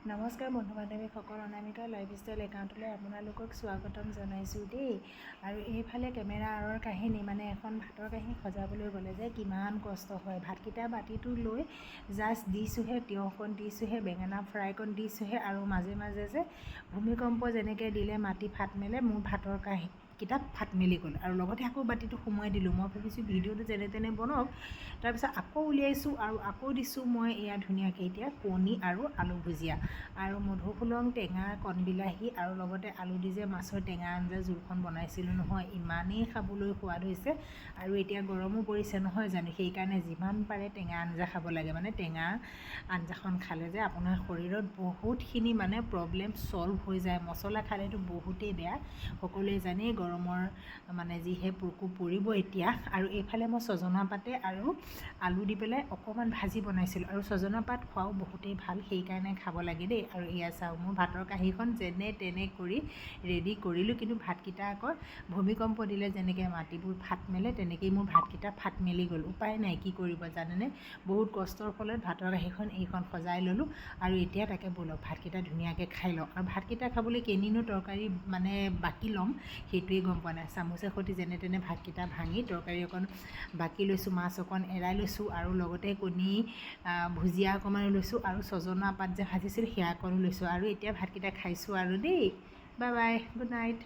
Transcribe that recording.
নমস্কাৰ বন্ধু বান্ধৱীসকল, অনামিকা লাইফষ্টাইল একাউণ্টলৈ আপোনালোকক স্বাগতম জনাইছোঁ দেই। আৰু এইফালে কেমেৰা আঁৰৰ কাহিনী, মানে এখন ভাতৰ কাহিনী সজাবলৈ গ'লে যে কিমান কষ্ট হয়। ভাতকেইটা বাতিটো লৈ জাষ্ট দিছোঁহে, তিয়ঁহকণ দিছোঁহে, বেঙেনা ফ্ৰাইকণ দিছোঁহে, আৰু মাজে মাজে যে ভূমিকম্প যেনেকৈ দিলে মাটি ফাট মেলে, মোৰ ভাতৰ কেইটা ফাট মেলি গ'ল। আৰু লগতে আকৌ বাতিটো সোমোৱাই দিলোঁ। মই ভাবিছোঁ ভিডিঅ'টো যেনে তেনে বনাওক, তাৰপিছত আকৌ উলিয়াইছোঁ আৰু আকৌ দিছোঁ মই এয়া ধুনীয়াকৈ এতিয়া কণী আৰু আলু ভুজিয়া আৰু মধুসোলং টেঙা, কণবিলাহী আৰু লগতে আলু দি যে মাছৰ টেঙা আঞ্জা জোলখন বনাইছিলোঁ নহয়, ইমানেই খাবলৈ সোৱাদ হৈছে। আৰু এতিয়া গৰমো পৰিছে নহয় জানো, সেইকাৰণে যিমান পাৰে টেঙা আঞ্জা খাব লাগে। মানে টেঙা আঞ্জাখন খালে যে আপোনাৰ শৰীৰত বহুতখিনি মানে প্ৰব্লেম ছল্ভ হৈ যায়। মছলা খালেতো বহুতেই বেয়া, সকলোৱে জানেই গৰমৰ মানে যিহে প্ৰকোপ পৰিব এতিয়া। আৰু এইফালে মই ছজনা পাতে আৰু আলু দি পেলাই অকণমান ভাজি বনাইছিলোঁ। আৰু ছজনা পাত খোৱাও বহুতেই ভাল, সেইকাৰণে খাব লাগে দেই। আৰু এয়া চাওঁ, মোৰ ভাতৰ কাঁহীখন যেনে তেনে কৰি ৰেডি কৰিলোঁ, কিন্তু ভাতকেইটা আকৌ ভূমিকম্প দিলে যেনেকৈ মাটিবোৰ ফাট মেলে, তেনেকেই মোৰ ভাতকেইটা ফাট মেলি গ'ল। উপায় নাই, কি কৰিব জানেনে, বহুত কষ্টৰ ফলত ভাতৰ কাঁহীখন এইখন সজাই ল'লোঁ। আৰু এতিয়া তাকে ব'লক ভাতকেইটা ধুনীয়াকৈ খাই লওঁ। আৰু ভাতকেইটা খাবলৈ কেনিনো তৰকাৰী মানে বাকি ল'ম সেইটোৱে গম পোৱা নাই। চামুচে সৈতে যেনে তেনে ভাতকেইটা ভাঙি তৰকাৰী অকণ বাকি লৈছোঁ, মাছ অকণ এৰাই লৈছোঁ, আৰু লগতে কণী ভুজিয়া অকণমান লৈছোঁ, আৰু ছজনা পাত যে ভাজিছিলোঁ সেয়া অকণো লৈছোঁ। আৰু এতিয়া ভাতকেইটা খাইছোঁ আৰু দেই। Bye bye, good night.